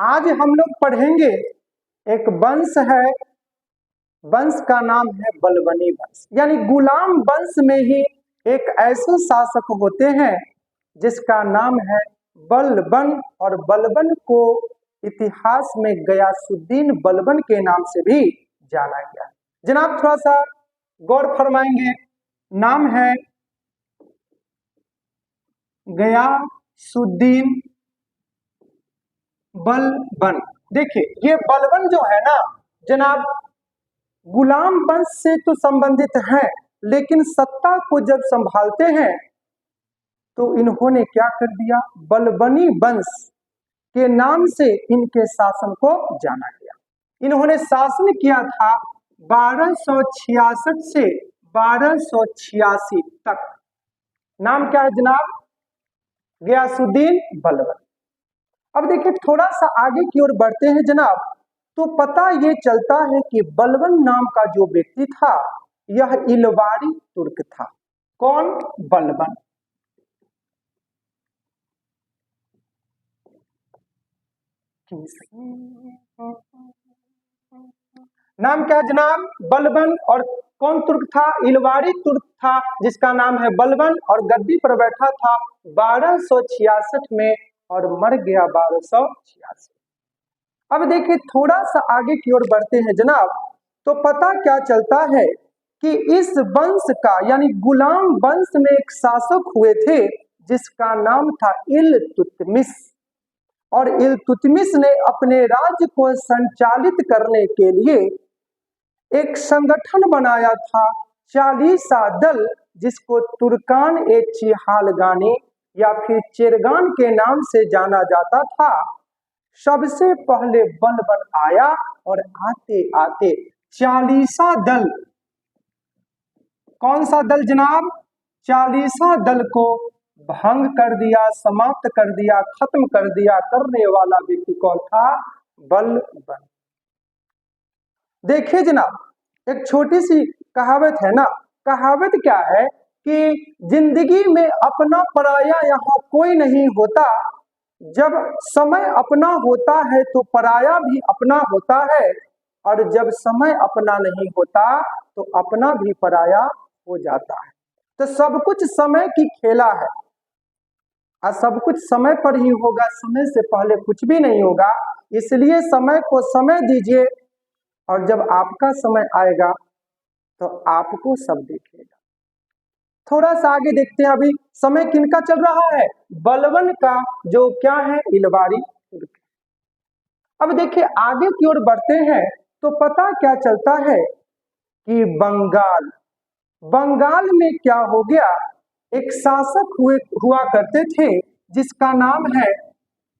आज हम लोग पढ़ेंगे एक वंश है, वंश का नाम है बलबनी वंश। यानी गुलाम वंश में ही एक ऐसे शासक होते हैं जिसका नाम है बलबन, और बलबन को इतिहास में गयासुद्दीन बलबन के नाम से भी जाना गया है। जनाब थोड़ा सा गौर फरमाएंगे, नाम है गयासुद्दीन बलबन। देखिए ये बलबन जो है ना जनाब, गुलाम वंश से तो संबंधित है, लेकिन सत्ता को जब संभालते हैं तो इन्होंने क्या कर दिया, बलबनी वंश के नाम से इनके शासन को जाना गया। इन्होंने शासन किया था 1266 से 1286 तक। नाम क्या है जनाब, गयासुद्दीन बलबन। अब देखिए थोड़ा सा आगे की ओर बढ़ते हैं जनाब, तो पता ये चलता है कि बलबन नाम का जो व्यक्ति था यह इलवारी तुर्क था। कौन? बलबन। नाम क्या है जनाब, बलबन। और कौन तुर्क था? इलवारी तुर्क था, जिसका नाम है बलबन, और गद्दी पर बैठा था 1266 में और मर गया 1286। अब देखिए थोड़ा सा आगे की ओर बढ़ते हैं जनाब, तो पता क्या चलता है कि इस वंश का यानी गुलाम वंश में एक शासक हुए थे जिसका नाम था इल्तुतमिश। और इल्तुतमिश ने अपने राज्य को संचालित करने के लिए एक संगठन बनाया था, चालीसा दल, जिसको तुर्कान ए चिहालगानी या फिर चेरगान के नाम से जाना जाता था। सबसे पहले बलबन आया और आते आते चालीसा दल, कौन सा दल जनाब, चालीसा दल को भंग कर दिया, समाप्त कर दिया, खत्म कर दिया। करने वाला व्यक्ति कौन था? बलबन। देखिए जनाब एक छोटी सी कहावत है ना, कहावत क्या है कि जिंदगी में अपना पराया यहाँ कोई नहीं होता, जब समय अपना होता है तो पराया भी अपना होता है, और जब समय अपना नहीं होता तो अपना भी पराया हो जाता है। तो सब कुछ समय की खेला है और सब कुछ समय पर ही होगा, समय से पहले कुछ भी नहीं होगा। इसलिए समय को समय दीजिए, और जब आपका समय आएगा तो आपको सब देखेगा। थोड़ा सा आगे देखते हैं, अभी समय किनका चल रहा है? बलबन का, जो क्या है, इलवारी तुर्क। अब देखिए आगे की ओर बढ़ते हैं तो पता क्या चलता है कि बंगाल में क्या हो गया, एक शासक हुआ करते थे जिसका नाम है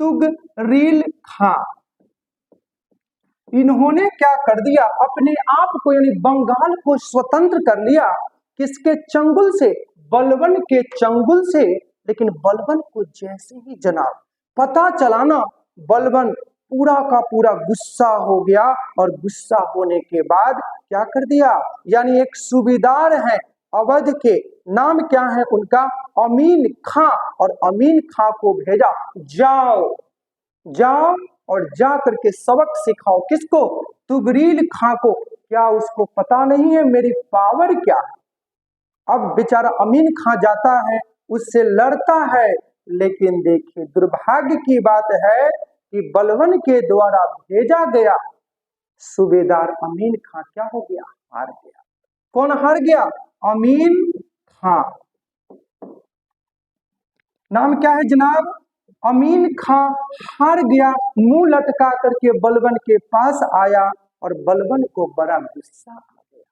तुगरील खां। इन्होंने क्या कर दिया, अपने आप को यानी बंगाल को स्वतंत्र कर लिया। किसके चंगुल से? बलबन के चंगुल से। लेकिन बलबन को जैसे ही जनाब पता चला ना, बलबन पूरा का पूरा गुस्सा हो गया, और गुस्सा होने के बाद क्या कर दिया, यानी एक सूबेदार है अवध के, नाम क्या है उनका, अमीन खां, और अमीन खां को भेजा, जाओ जाओ और जा करके सबक सिखाओ। किसको? तुगरील खां को। क्या उसको पता नहीं है मेरी पावर क्या है? अब बेचारा अमीन खां जाता है, उससे लड़ता है, लेकिन देखिए दुर्भाग्य की बात है कि बलबन के द्वारा भेजा गया सूबेदार अमीन खां क्या हो गया, हार गया। कौन हार गया? अमीन खां। नाम क्या है जनाब? अमीन खां हार गया। मुंह लटका करके बलबन के पास आया और बलबन को बड़ा गुस्सा आ गया।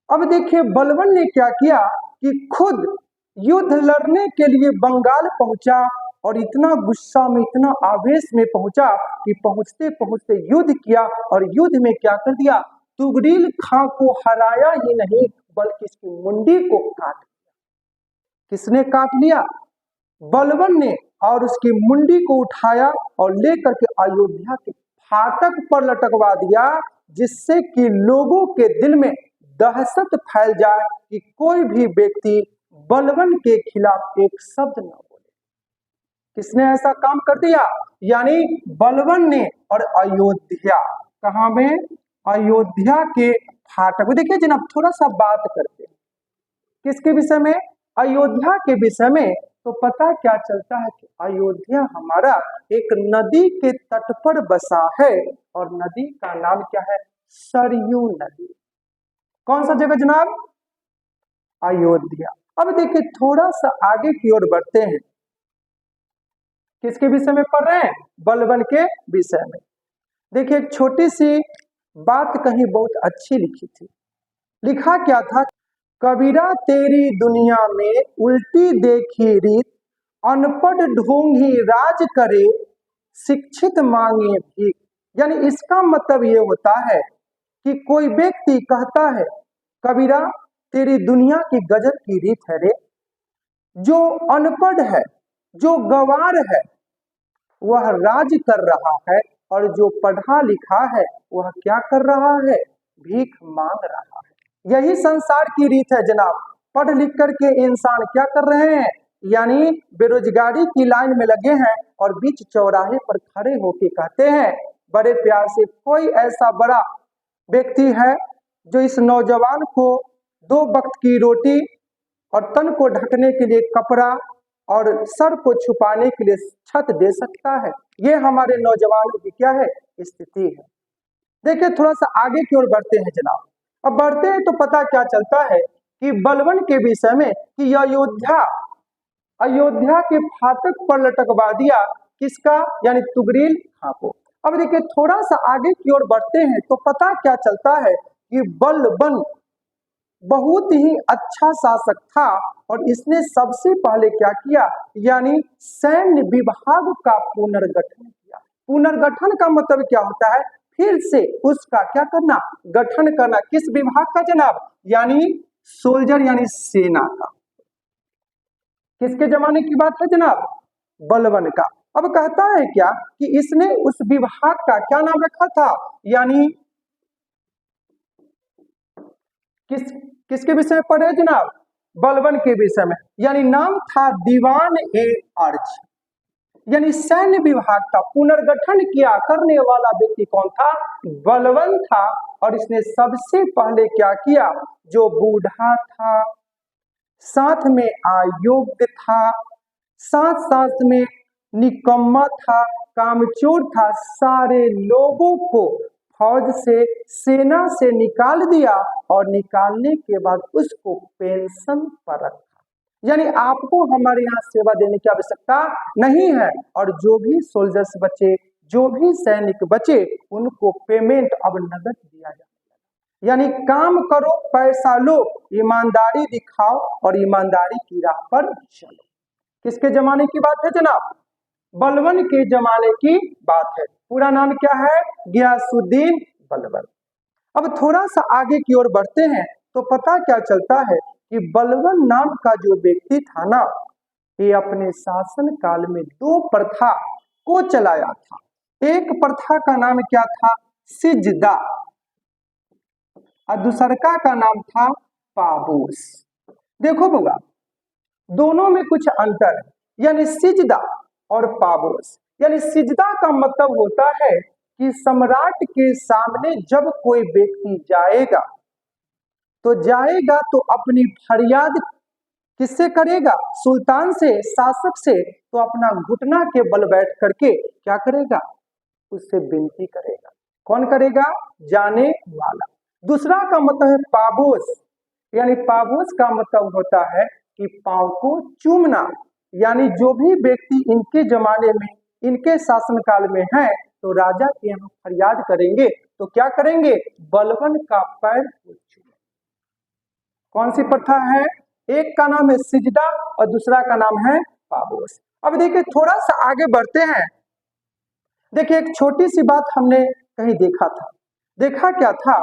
अब देखिए बलबन ने क्या किया कि खुद युद्ध लड़ने के लिए बंगाल पहुंचा, और इतना गुस्सा में, इतना आवेश में पहुंचा कि पहुंचते पहुंचते युद्ध किया, और युद्ध में क्या कर दिया, तुगरील खां को हराया ही नहीं बल्कि इसकी मुंडी को काट दिया। किसने काट लिया? बलबन ने। और उसकी मुंडी को उठाया और लेकर के अयोध्या के फाटक पर लटकवा दिया, जिससे कि लोगों के दिल में दहशत फैल जाए कि कोई भी व्यक्ति बलबन के खिलाफ एक शब्द न बोले। किसने ऐसा काम कर दिया? यानी बलवन ने। और अयोध्या, कहां में? अयोध्या के फाटक। देखिए जनाब, थोड़ा सा बात करते हैं किसके विषय में? अयोध्या के विषय में। तो पता क्या चलता है कि अयोध्या हमारा एक नदी के तट पर बसा है, और नदी का नाम क्या है? सरयू नदी। कौन सा जगह जनाब? अयोध्या। अब देखिए थोड़ा सा आगे की ओर बढ़ते हैं, किसके विषय में पढ़ रहे हैं? बलवन के विषय में। देखिए एक छोटी सी बात कहीं बहुत अच्छी लिखी थी। लिखा क्या था? कबीरा तेरी दुनिया में उल्टी देखी रीत, अनपढ़ ढोंगी राज करे, शिक्षित मांगे भीख। यानी इसका मतलब ये होता है कि कोई व्यक्ति कहता है, कबीरा तेरी दुनिया की गजब की रीत है रे, जो अनपढ़ है, जो गंवार है, वह राज कर रहा है, और जो पढ़ा लिखा है वह क्या कर रहा है? भीख मांग रहा है। यही संसार की रीत है जनाब। पढ़ लिख करके इंसान क्या कर रहे हैं? यानी बेरोजगारी की लाइन में लगे हैं, और बीच चौराहे पर खड़े होके कहते हैं बड़े प्यार से, कोई ऐसा बड़ा व्यक्ति है जो इस नौजवान को 2 वक्त की रोटी और तन को ढकने के लिए कपड़ा और सर को छुपाने के लिए छत दे सकता है? ये हमारे नौजवानों की क्या है? स्थिति है। देखिए थोड़ा सा आगे की ओर बढ़ते हैं जनाब। अब बढ़ते हैं तो पता क्या चलता है कि बलवन के विषय में कि अयोध्या के फाटक पर लटकवा दिया किसका? यानी तुगरील खां को। अब देखिए थोड़ा सा आगे की ओर बढ़ते हैं तो पता क्या चलता है कि बलवन बहुत ही अच्छा शासक था, और इसने सबसे पहले क्या किया? यानी सैन्य विभाग का पुनर्गठन किया। पुनर्गठन का मतलब क्या होता है? फिर से उसका क्या करना? गठन करना। किस विभाग का जनाब? यानी सोल्जर, यानी सेना का। किसके जमाने की बात है जनाब? बलवन का। अब कहता है क्या कि इसने उस विभाग का क्या नाम रखा था? यानी किसके विषय में पढ़े जनाब? बलवन के विषय में। यानी नाम था दीवान ए अर्ज। यानी सैन्य विभाग का पुनर्गठन किया करने वाला व्यक्ति कौन था? बलवन था। और इसने सबसे पहले क्या किया? जो बूढ़ा था, साथ में अयोग्य था, साथ साथ में निकम्मा था, कामचोर था, सारे लोगों को फौज से, सेना से निकाल दिया, और निकालने के बाद उसको पेंशन पर रखा। यानी आपको हमारे यहाँ सेवा देने की आवश्यकता नहीं है, और जो भी सोल्जर्स बचे, जो भी सैनिक बचे, उनको पेमेंट अब नगद दिया जाए। यानी काम करो, पैसा लो, ईमानदारी दिखाओ, और ईमानदारी की राह पर चलो। किसके जमाने की बात है जनाब? बलवन के जमाने की बात है। पूरा नाम क्या है? गियासुद्दीन बलवन। अब थोड़ा सा आगे की ओर बढ़ते हैं तो पता क्या चलता है कि बलवन नाम का जो व्यक्ति था ना, ये अपने शासन काल में 2 प्रथा को चलाया था। एक प्रथा का नाम क्या था? सिजदा, और दूसरका का नाम था पाबूस। देखो बउआ, दोनों में कुछ अंतर है। यानी सिजदा और पाबूस। यानी सिजदा का मतलब होता है कि सम्राट के सामने जब कोई व्यक्ति जाएगा तो अपनी फरियाद किससे करेगा? सुल्तान से, शासक से। तो अपना घुटना के बल बैठ करके क्या करेगा? उससे विनती करेगा। कौन करेगा? जाने वाला। दूसरा का मतलब है पाबोस। यानी पाबोस का मतलब होता है कि पांव को चूमना। यानी जो भी व्यक्ति इनके जमाने में, इनके शासनकाल में है, तो राजा के यहाँ फरियाद करेंगे तो क्या करेंगे? बलवन का पैर को चूमेंगे। कौन सी प्रथा है? एक का नाम है सिजदा और दूसरा का नाम है पाबोस। अब देखिए थोड़ा सा आगे बढ़ते हैं। देखिए एक छोटी सी बात हमने कहीं देखा था। देखा क्या था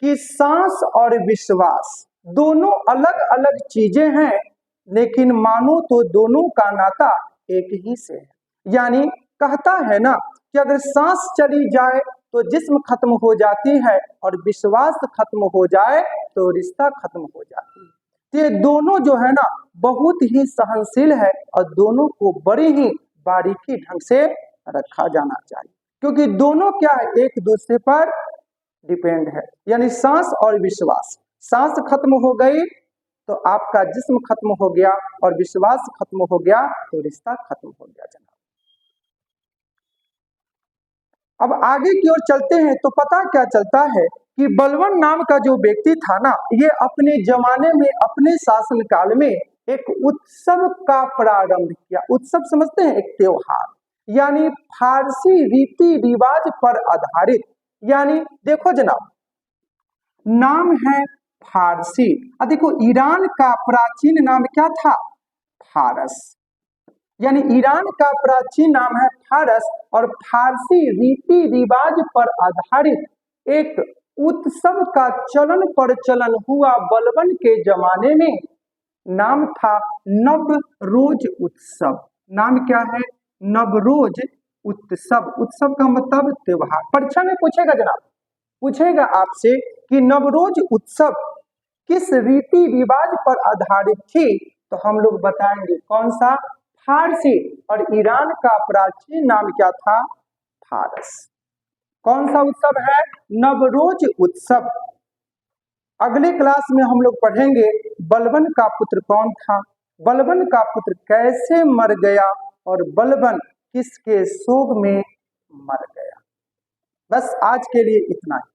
कि सांस और विश्वास दोनों अलग अलग चीजें हैं, लेकिन मानो तो दोनों का नाता एक ही से है। यानी कहता है ना कि अगर सांस चली जाए तो जिस्म खत्म हो जाती है, और विश्वास खत्म हो जाए तो रिश्ता खत्म हो जाती है। तो ये दोनों जो है ना बहुत ही सहनशील है, और दोनों को बड़ी ही बारीकी ढंग से रखा जाना चाहिए, क्योंकि दोनों क्या है, एक दूसरे पर डिपेंड है। यानी सांस और विश्वास, सांस खत्म हो गई तो आपका जिस्म खत्म हो गया, और विश्वास खत्म हो गया तो रिश्ता खत्म हो गया जनाब। अब आगे की ओर चलते हैं तो पता क्या चलता है कि बलवन नाम का जो व्यक्ति था ना, ये अपने जमाने में, अपने शासन काल में एक उत्सव का प्रारंभ किया। उत्सव समझते हैं, एक त्योहार, यानी फारसी रीति रिवाज पर आधारित। यानी देखो जनाब, नाम है फारसी। देखो, ईरान का प्राचीन नाम क्या था? फारस। यानी ईरान का प्राचीन नाम है फारस, और फारसी रीति रिवाज पर आधारित एक उत्सव का चलन प्रचलन हुआ बलबन के जमाने में। नाम था नवरोज उत्सव। नाम क्या है? नवरोज उत्सव। उत्सव का मतलब त्योहार। परीक्षा में पूछेगा जनाब, पूछेगा आपसे कि नवरोज उत्सव किस रीति रिवाज पर आधारित थी, तो हम लोग बताएंगे कौन सा? फारसी। और ईरान का प्राचीन नाम क्या था? फारस। कौन सा उत्सव है? नवरोज उत्सव। अगले क्लास में हम लोग पढ़ेंगे बलबन का पुत्र कौन था, बलबन का पुत्र कैसे मर गया, और बलबन किसके शोक में मर गया। बस आज के लिए इतना ही।